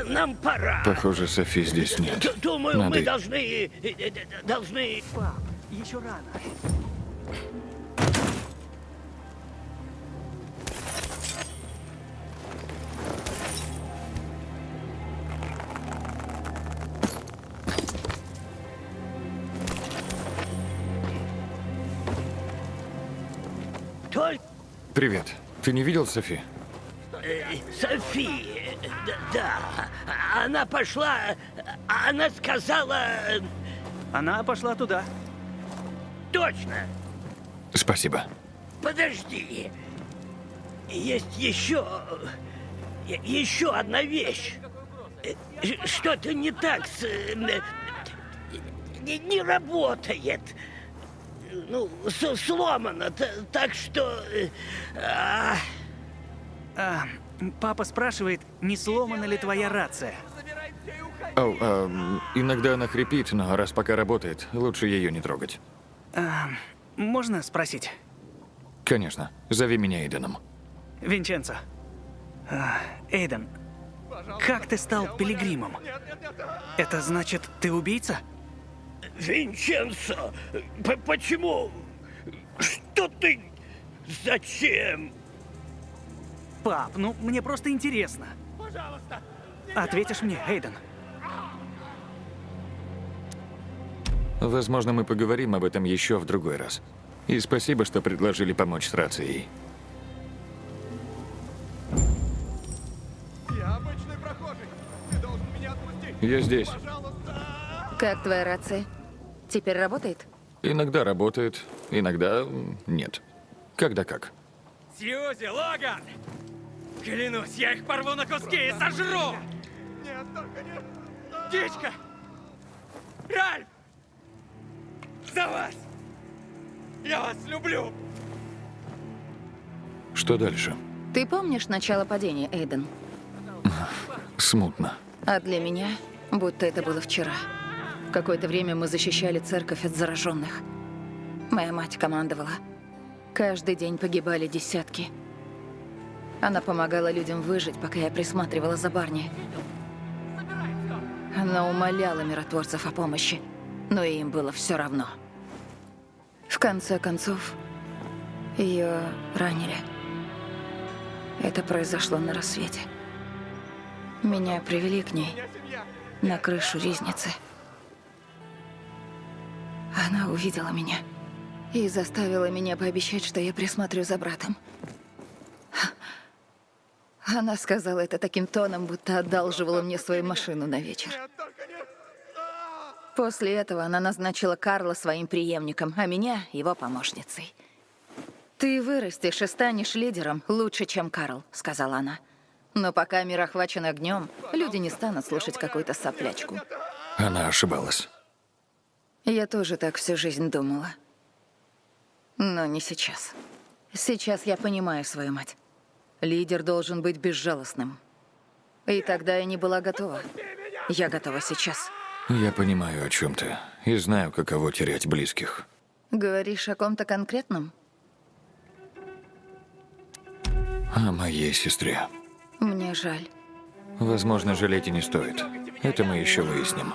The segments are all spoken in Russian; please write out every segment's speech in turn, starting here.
Нам пора. Похоже, Софи здесь нет. Думаю, Надо мы и- должны... Пап, еще рано. Только Привет. Ты не видел Софи? Софи, да, она пошла, она сказала... Она пошла туда. Точно, Спасибо. подожди. Есть еще одна вещь. Что-то не так не работает. Ну, сломано, так что... Папа спрашивает, не сломана ли твоя рация. Иногда она хрипит, но раз пока работает, лучше ее не трогать. Можно спросить? Конечно. Зови меня Эйденом. Винченцо. Эйден, как ты стал пилигримом? Это значит, ты убийца? Винченцо, почему? Что ты? Зачем? Пап, ну мне просто интересно. Пожалуйста. Ответишь мне, Эйден? Возможно, мы поговорим об этом еще в другой раз. И спасибо, что предложили помочь с рацией. Я обычный прохожий. Ты должен меня отпустить. Я здесь. Пожалуйста. Как твоя рация? Теперь работает? Иногда работает, иногда нет. Когда как. Сьюзи, Логан! Клянусь, я их порву на куски и сожру! Нет, только нет. Птичка! Ральф! За вас! Я вас люблю! Что дальше? Ты помнишь начало падения, Эйден? Смутно. А для меня, будто это было вчера. Какое-то время мы защищали церковь от зараженных. Моя мать командовала. Каждый день погибали десятки. Она помогала людям выжить, пока я присматривала за Барни. Она умоляла миротворцев о помощи, но им было все равно. В конце концов, ее ранили. Это произошло на рассвете. Меня привели к ней на крышу ризницы. Она увидела меня и заставила меня пообещать, что я присмотрю за братом. Она сказала это таким тоном, будто одалживала мне свою машину на вечер. Нет, только нет. После этого она назначила Карла своим преемником, а меня — его помощницей. «Ты вырастешь и станешь лидером лучше, чем Карл», — сказала она. «Но пока мир охвачен огнем, люди не станут слушать какую-то соплячку». Она ошибалась. Я тоже так всю жизнь думала. Но не сейчас. Сейчас я понимаю свою мать. Лидер должен быть безжалостным. И тогда я не была готова. Я готова сейчас. Я понимаю, о чем ты. И знаю, каково терять близких. Говоришь о ком-то конкретном? О моей сестре. Мне жаль. Возможно, жалеть и не стоит. Это мы еще выясним.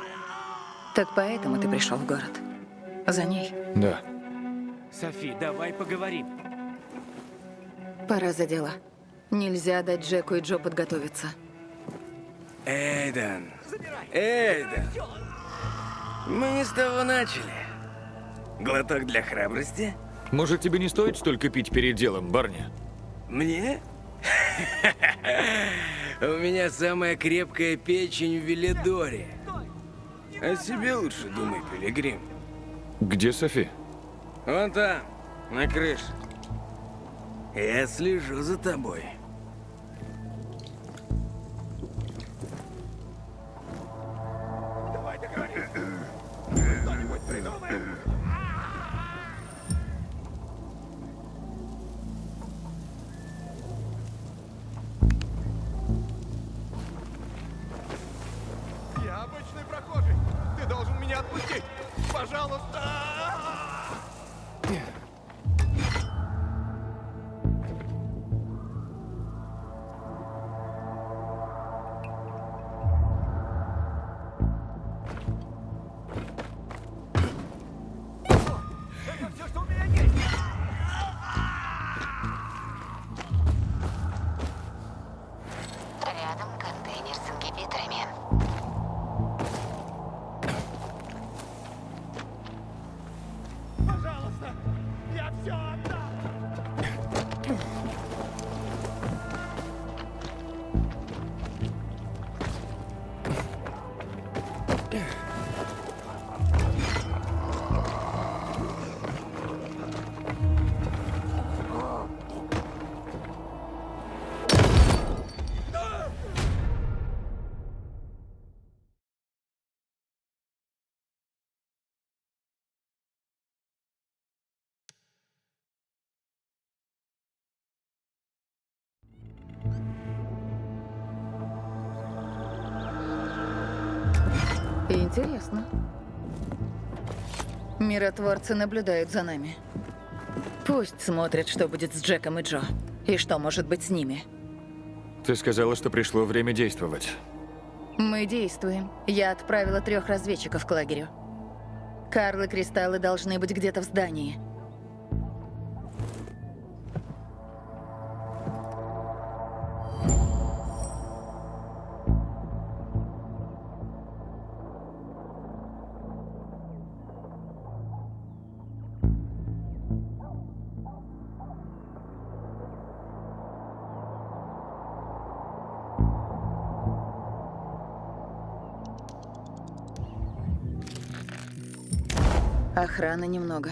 Так поэтому ты пришел в город? За ней? Да. Софи, давай поговорим. Пора за дело. Нельзя дать Джеку и Джо подготовиться. Эйден! Эйден! Мы не с того начали. Глоток для храбрости? Может, тебе не стоит столько пить перед делом, Барни? Мне? У меня самая крепкая печень в Велидоре. О себе лучше думай, пилигрим. Где Софи? Вон там, на крыше. Я слежу за тобой. Давай договоримся. Что-нибудь придумаем. Я обычный прохожий. Ты должен меня отпустить. Пожалуйста. Интересно. Миротворцы наблюдают за нами. Пусть смотрят, что будет с Джеком и Джо. И что может быть с ними. Ты сказала, что пришло время действовать. Мы действуем. Я отправила 3 разведчиков к лагерю. Карл и Кристаллы должны быть где-то в здании. Охраны немного.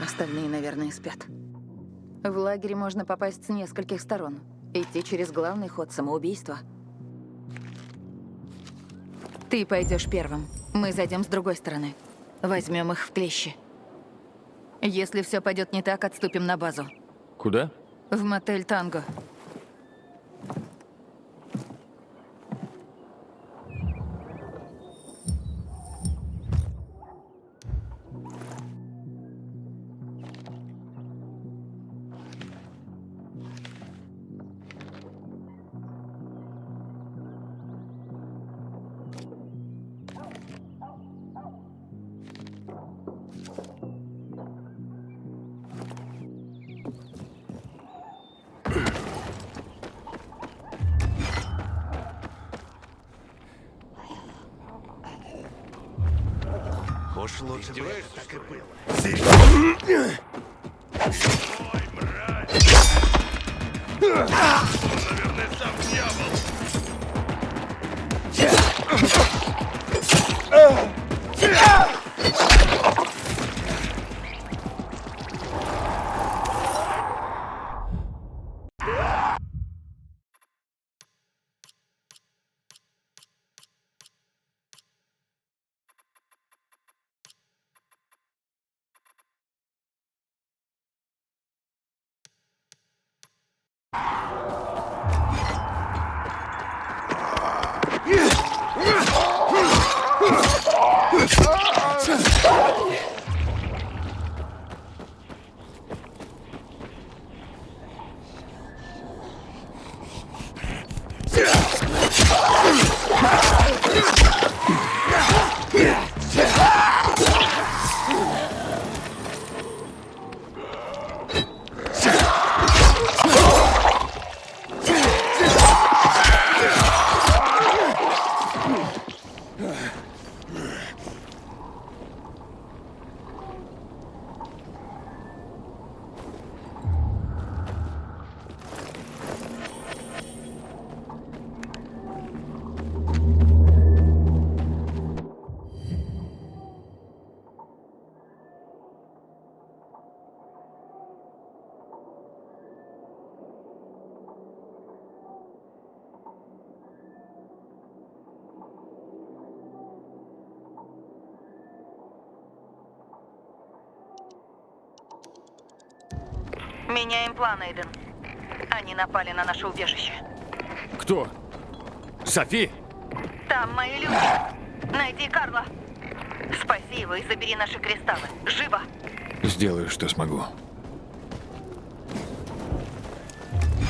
Остальные, наверное, спят. В лагере можно попасть с нескольких сторон. Идти через главный ход — самоубийство. Ты пойдешь первым. Мы зайдем с другой стороны. Возьмем их в клещи. Если все пойдет не так, отступим на базу. Куда? В мотель «Танго». Уж лучше бы это так и было. Наверное, сам дьявол. Меняем план, Эйден. Они напали на наше убежище. Кто? Софи? Там мои люди. Найди Карла. Спаси его и забери наши кристаллы. Живо! Сделаю, что смогу.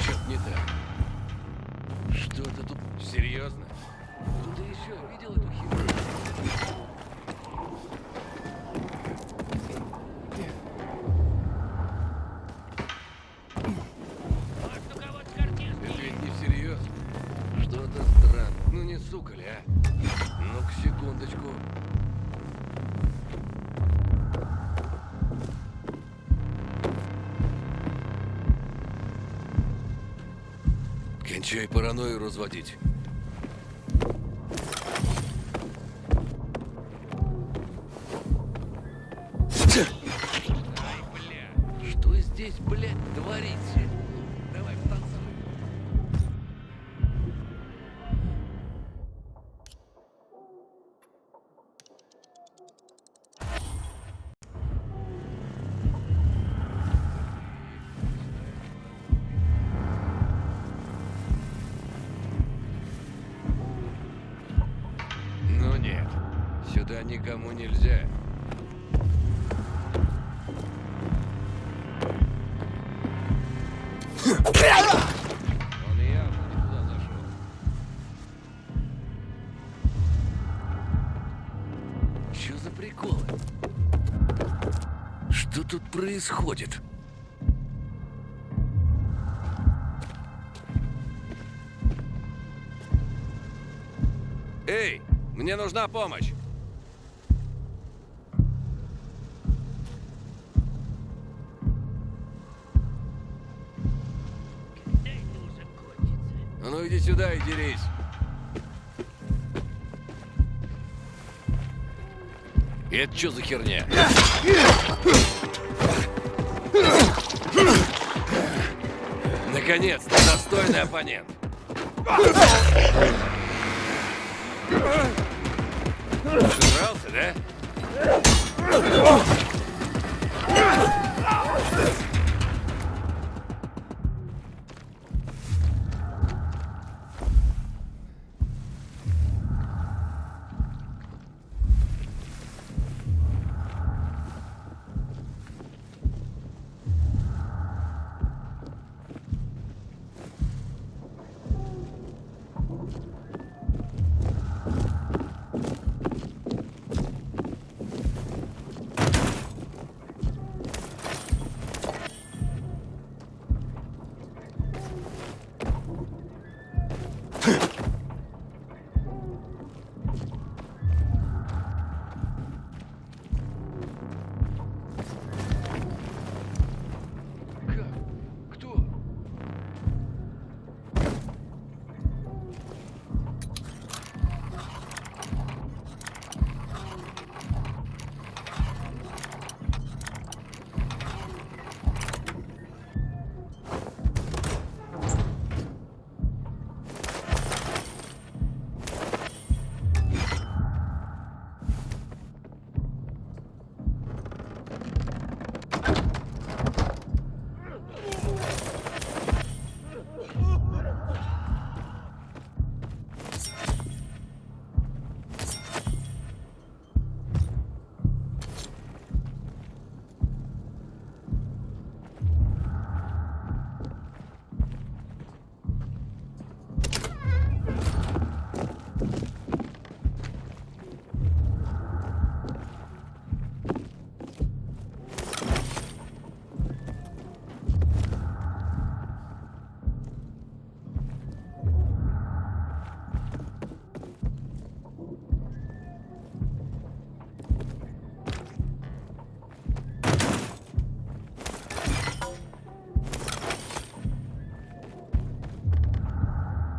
Что-то не так. Что-то тут... Серьезно? Кто-то еще видел эту херню? Это ведь не всерьез. Что-то странно. Ну не сука ли, а? Ну-ка, секундочку. Кончай паранойю разводить. Ай, бля. Что здесь, блядь, творится? Давай потанцуем. никому нельзя. Он явно не туда зашел. Что за приколы? Что тут происходит? Эй, мне нужна помощь. Дай это уже кончится. А ну иди сюда и дерись. Это что за херня? Наконец-то достойный оппонент. Сыгрался, да? Как? Кто?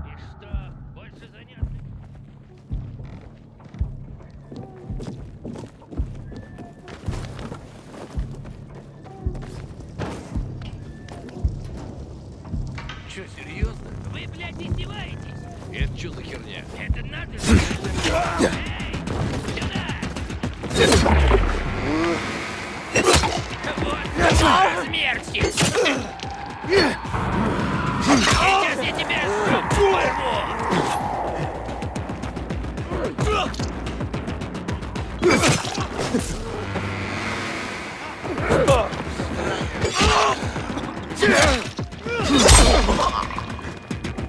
И что, больше занятий? Че, серьезно? Вы, блядь, издеваетесь? Это что за херня? Это надо же! Эй, сюда! Вот, смерти! Сейчас я тебя порву!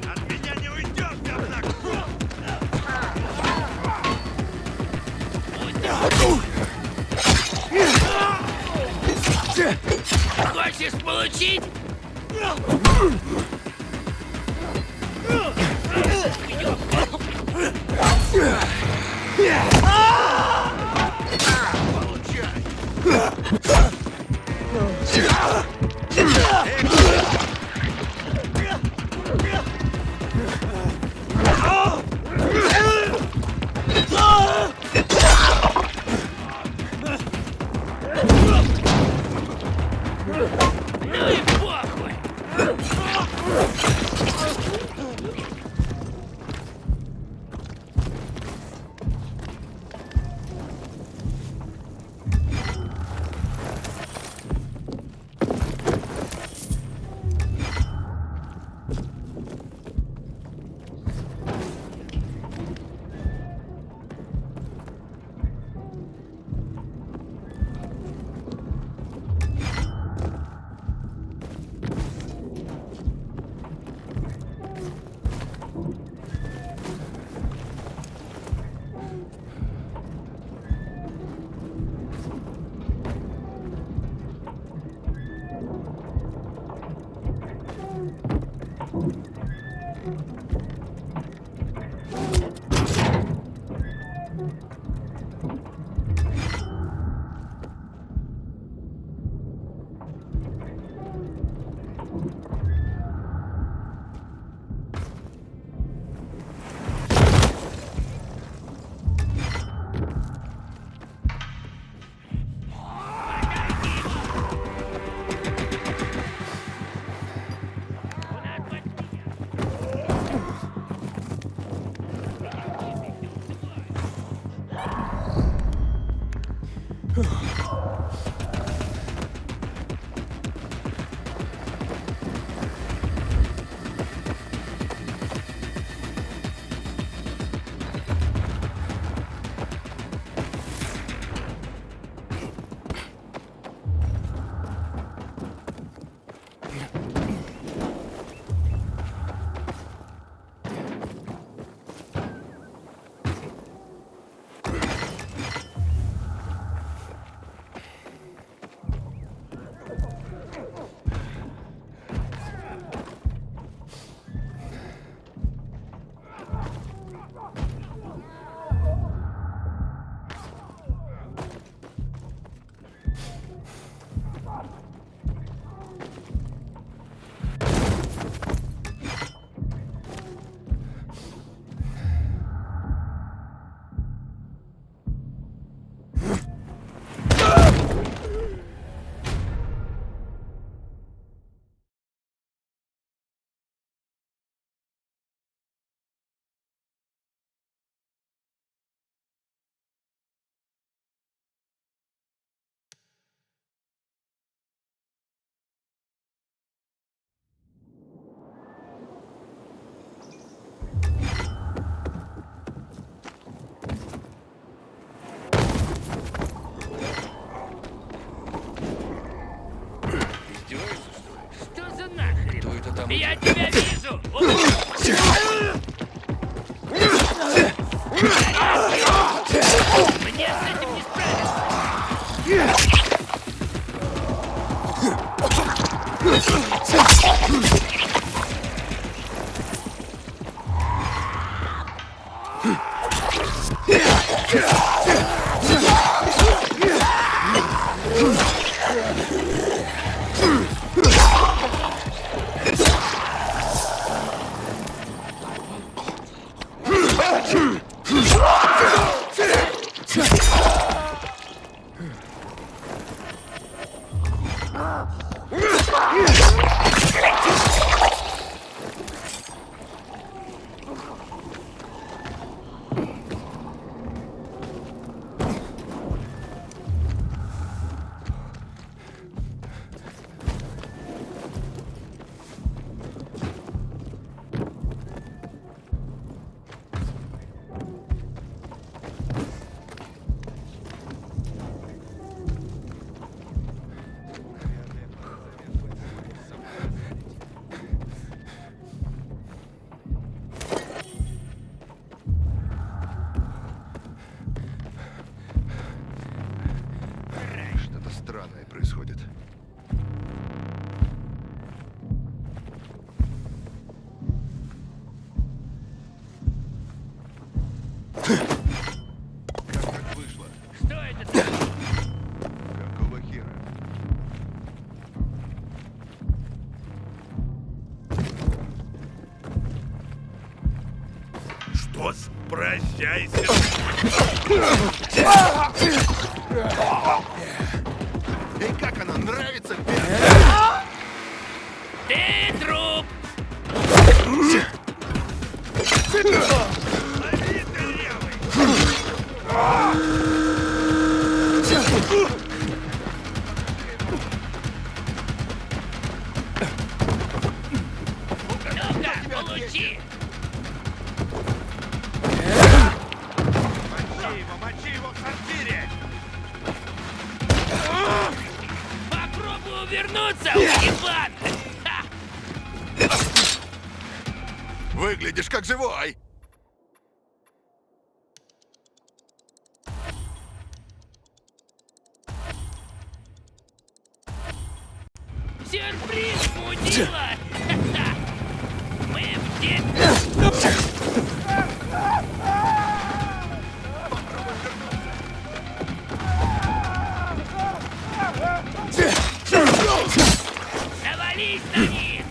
От меня не уйдешь, говнак! Хочешь получить? Ну и похуй! Что за нахрен? Кто это там? Я тебя вижу! Мне с этим не справиться! Что-то странное происходит. Как так вышло? Что это такое? Какого хера? Что с... Прощайся. Эй, как она нравится? Ты труп! Ну-ка, получи! Мочи его в сортире. Попробуй увернуться, уебан! Ха! Выглядишь как живой! Сюрприз, мудила! Ложись на них!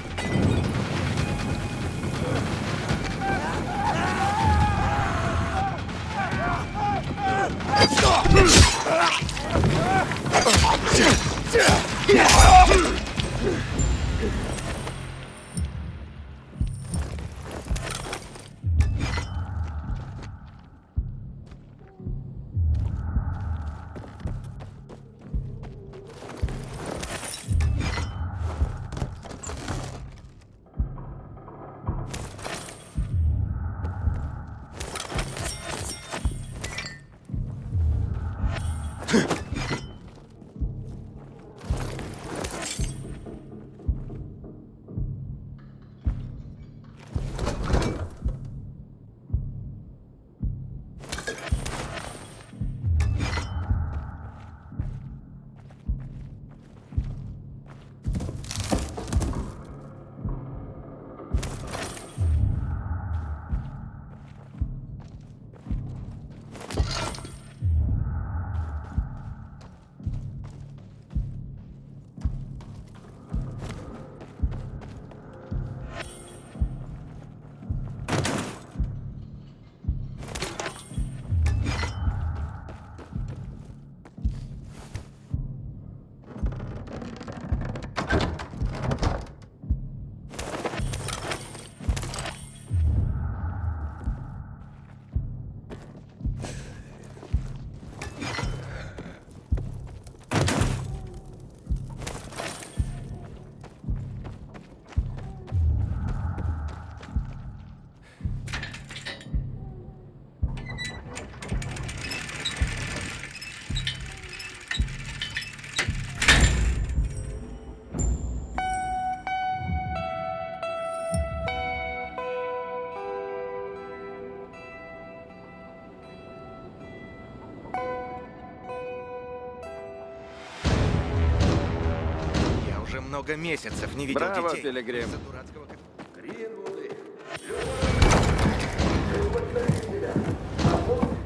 Я уже много месяцев не видел Браво, детей. Пилигрим. Из-за дурацкого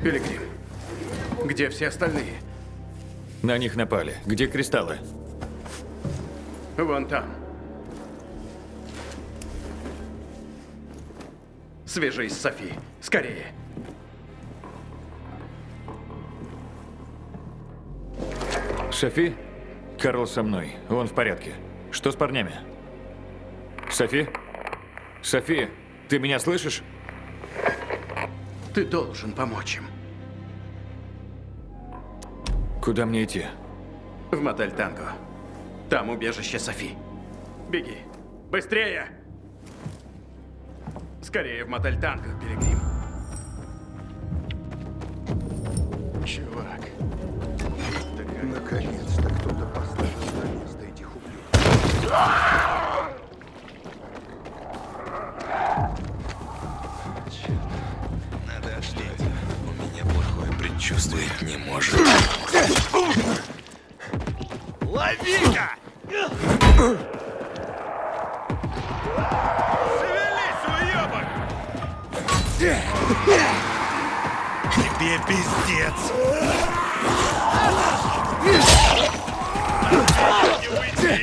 Пилигрим, где все остальные? На них напали. Где кристаллы? Вон там. Свяжись с Софи. Скорее. Софи? Карл со мной. Он в порядке. Что с парнями? Софи? Софи, ты меня слышишь? Ты должен помочь им. Куда мне идти? В мотель Танго. Там убежище Софи. Беги. Быстрее! Скорее в мотель Танго, Пилигрим. Чувак. Наконец-то кто-то поставил на место этих ублюдков. Надо отшлить. У меня плохое предчувствие не может. Лови-ка! Шевелись, уёбок! Тебе пиздец! Не уйди!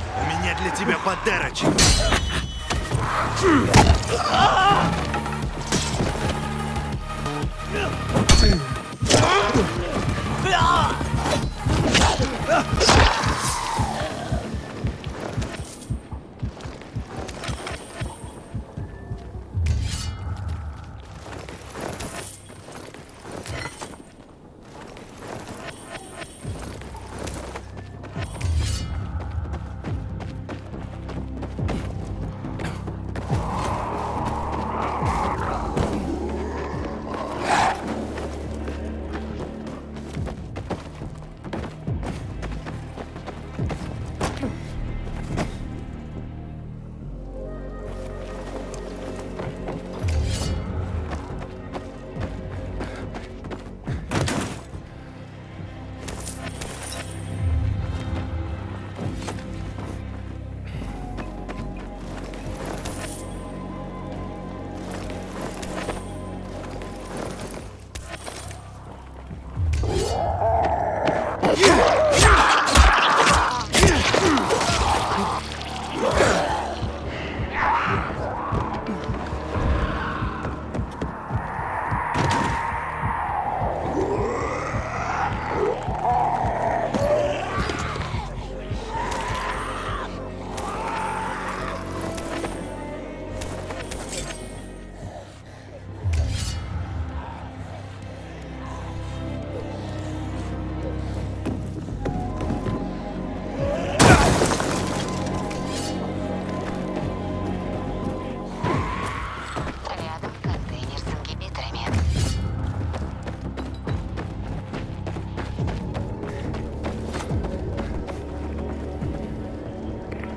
У меня для тебя подарочек.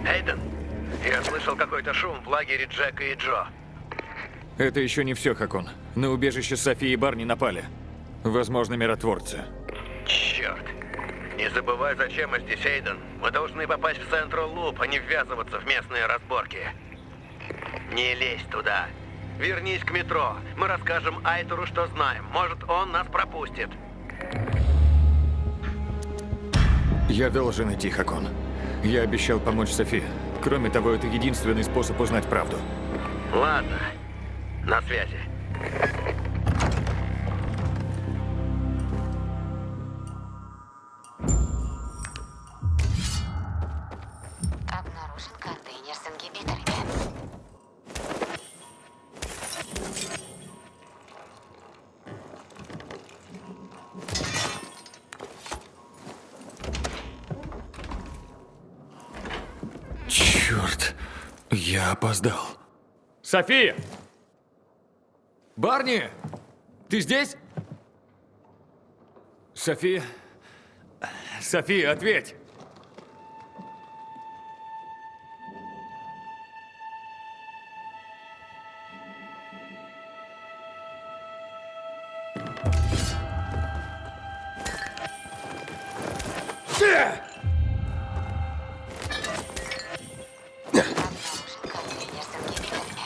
Эйден, я слышал какой-то шум в лагере Джека и Джо. Это еще не все, Хакон. На убежище Софи и Барни напали. Возможно, миротворцы. Черт. Не забывай, зачем мы здесь, Эйден. Мы должны попасть в Централ Луп, а не ввязываться в местные разборки. Не лезь туда. Вернись к метро. Мы расскажем Айтору, что знаем. Может, он нас пропустит. Я должен идти, Хакон. Я обещал помочь Софи. Кроме того, это единственный способ узнать правду. Ладно. На связи. Обнаружен контейнер с ингибиторами. Черт, я опоздал. София! Барни! Ты здесь? София? София, ответь! Обнаружен контейнер с ингибиторами.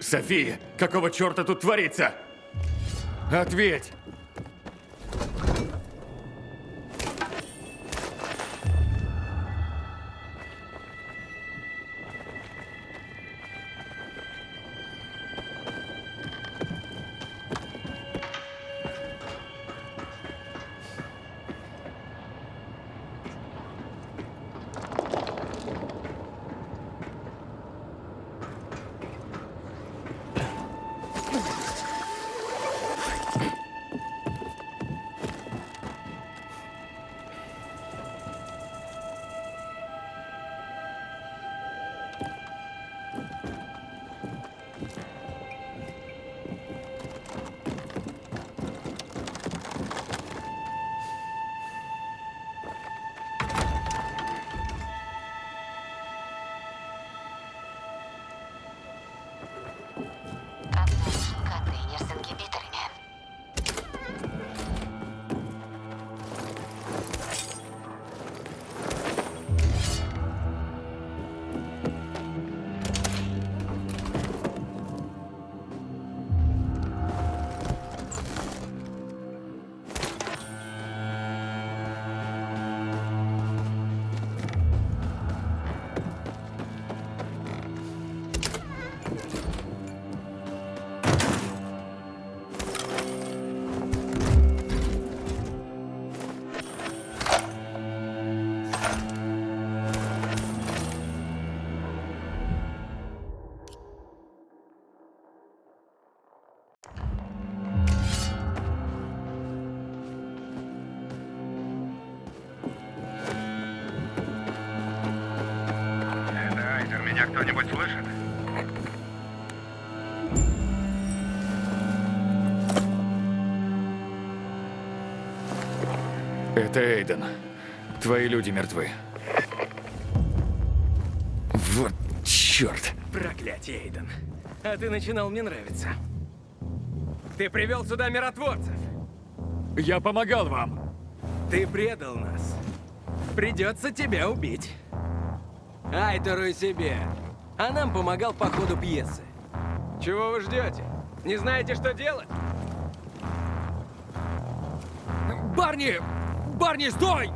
София, какого черта тут творится? Ответь! Обнаружен контейнер с ингибиторами. Это Айдер, меня кто-нибудь слышит? Это Эйден. Твои люди мертвы. Вот черт. Проклятие, Эйден. А ты начинал мне нравиться. Ты привел сюда миротворцев. Я помогал вам. Ты предал нас. Придется тебя убить. Айтору и себе. А нам помогал по ходу пьесы. Чего вы ждете? Не знаете, что делать? Барни! Барни, стой!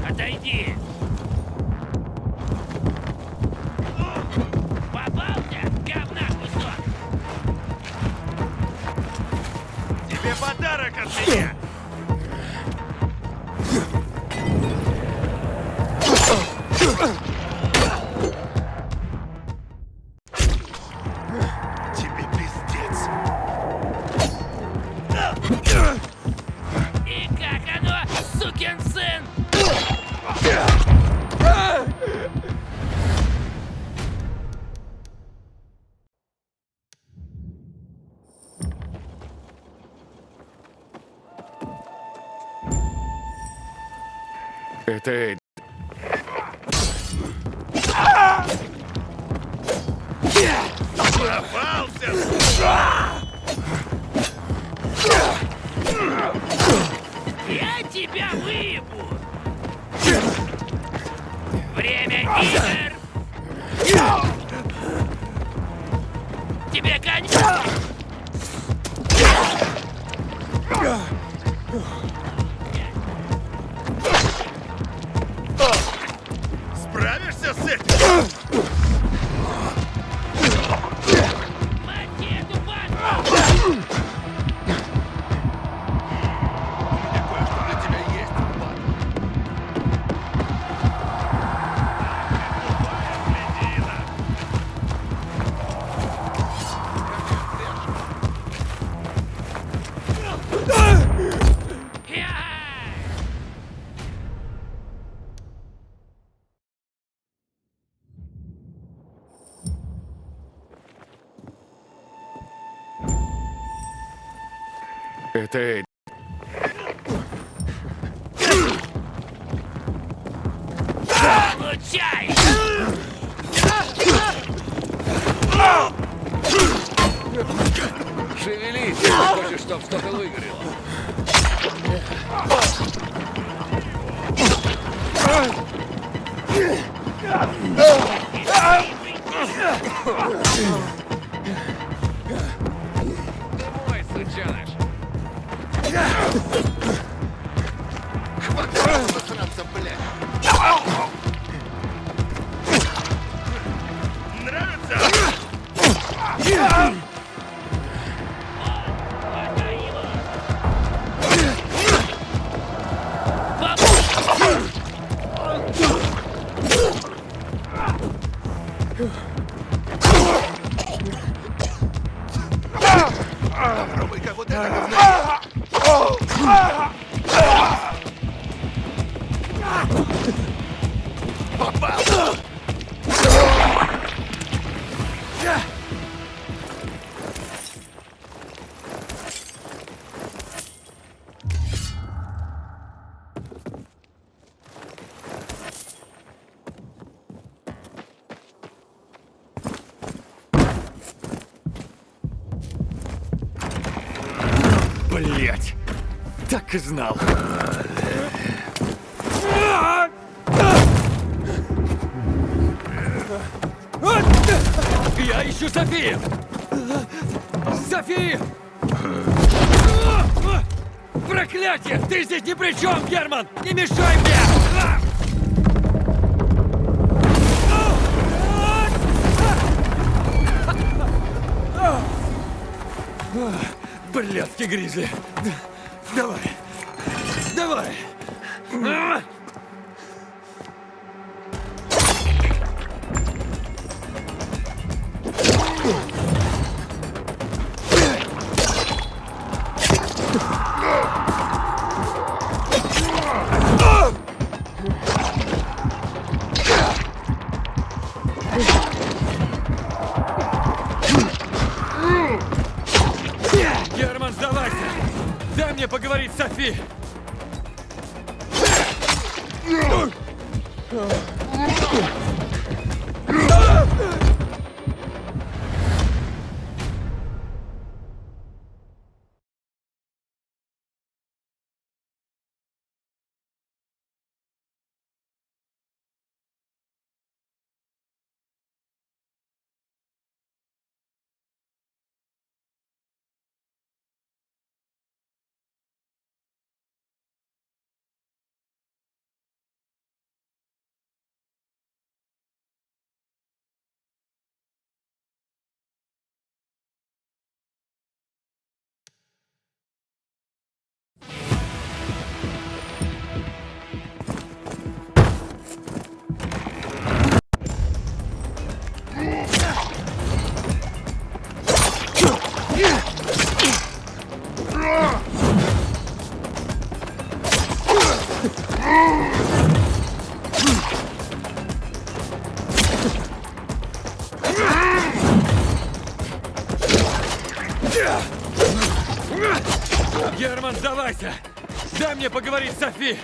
Отойди! Попался? Говна кусок! Тебе подарок от меня! Тебе пиздец! И как оно, сукин сын? Это Эйд. Попался! Я тебя выебу! Время игр! Тебе конец! Справишься с этим? Макету, падла! Кое-что для тебя есть, ладно. Это Эйд. Получай! Шевелись, если хочешь, чтоб что-то выгорело. Мой сученыш. Хватит засраться, блядь! Нравится? Попробуй как вот это говно! Попал! Блять! Так и знал. Я ищу Софи! Софи! Проклятие! Ты здесь ни при чем, Герман! Не мешай мне! Блядский гризли! Давай! Давай! Герман, сдавайся! Дай мне поговорить с Софи! Герман, сдавайся! Дай мне поговорить с Софи!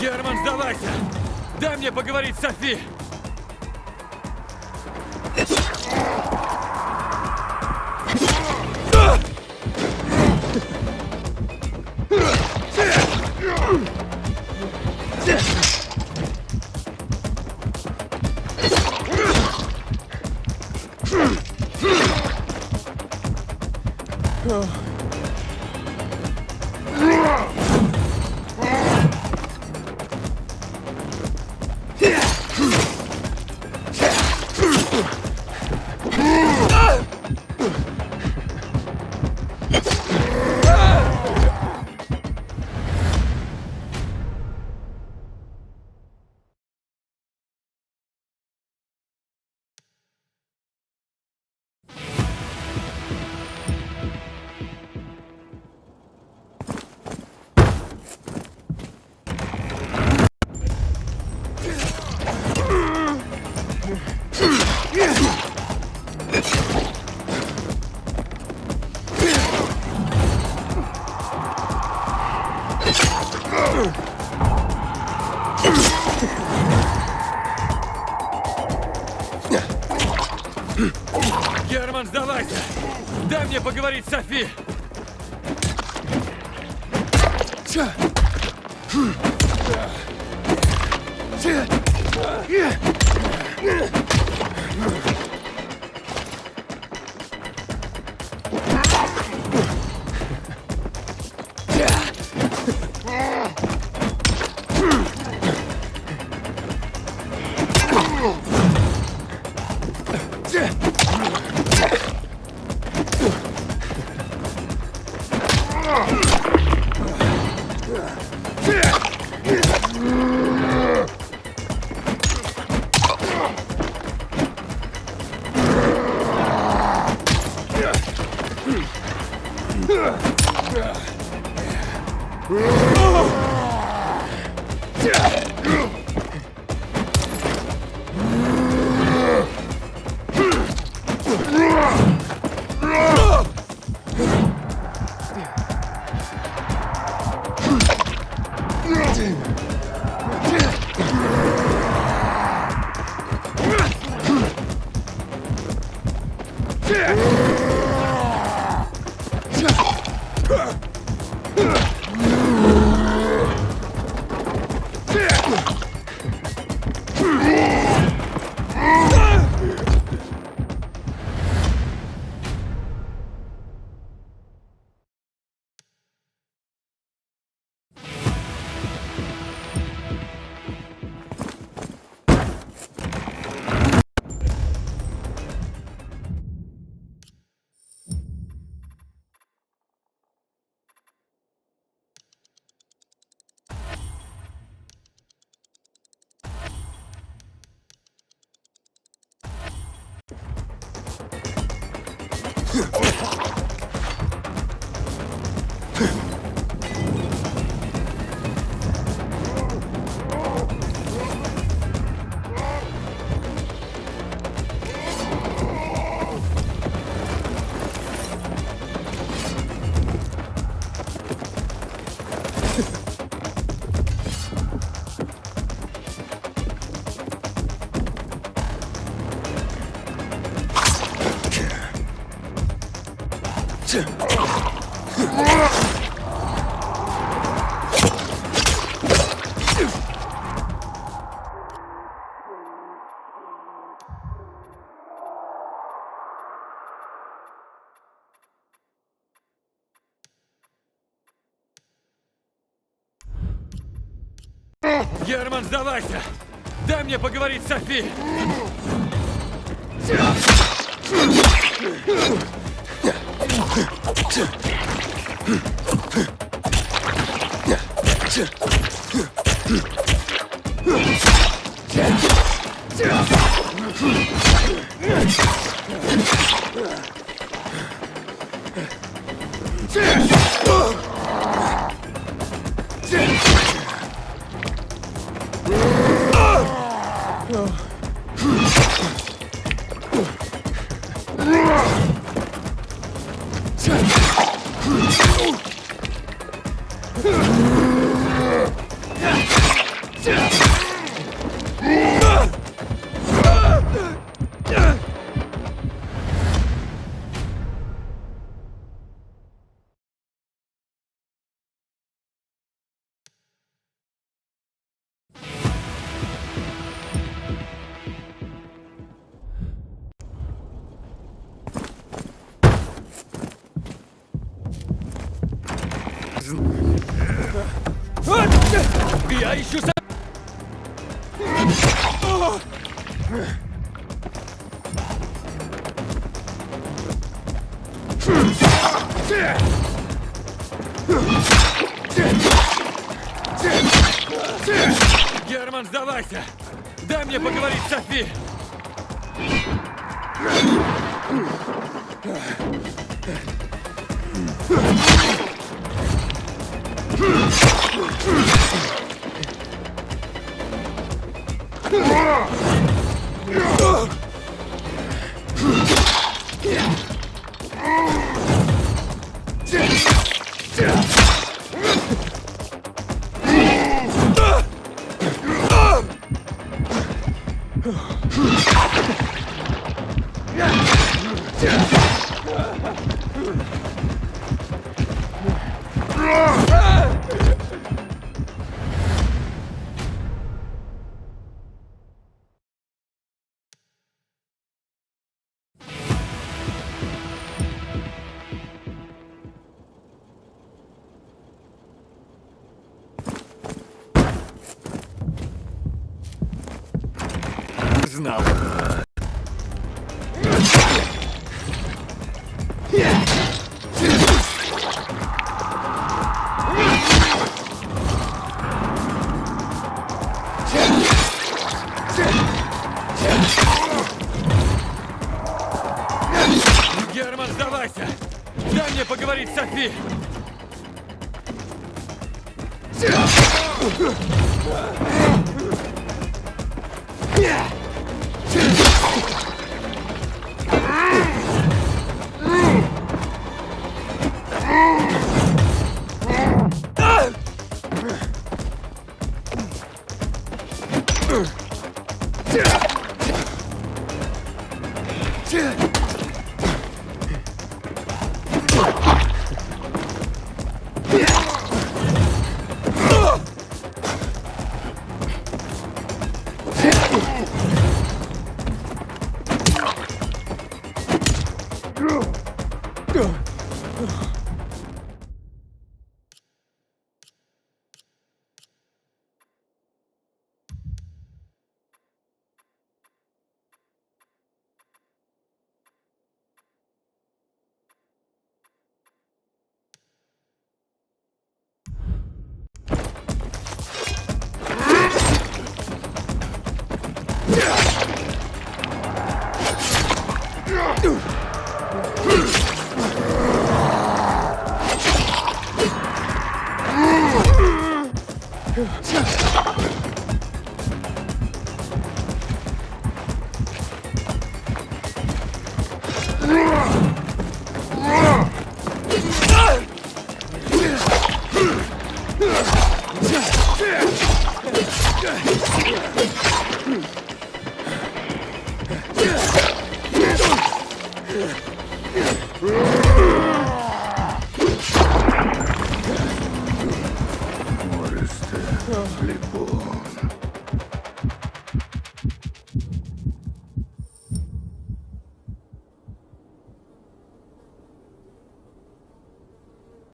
Герман, сдавайся! Дай мне поговорить с Софи! Герман, сдавайся! Дай мне поговорить с Софи! Герман, сдавайся! Дай мне поговорить с Софи! Я ищу Софи! Герман, сдавайся! Дай мне поговорить с Софи! Знал. Герман, сдавайся! Дай мне поговорить с Софи!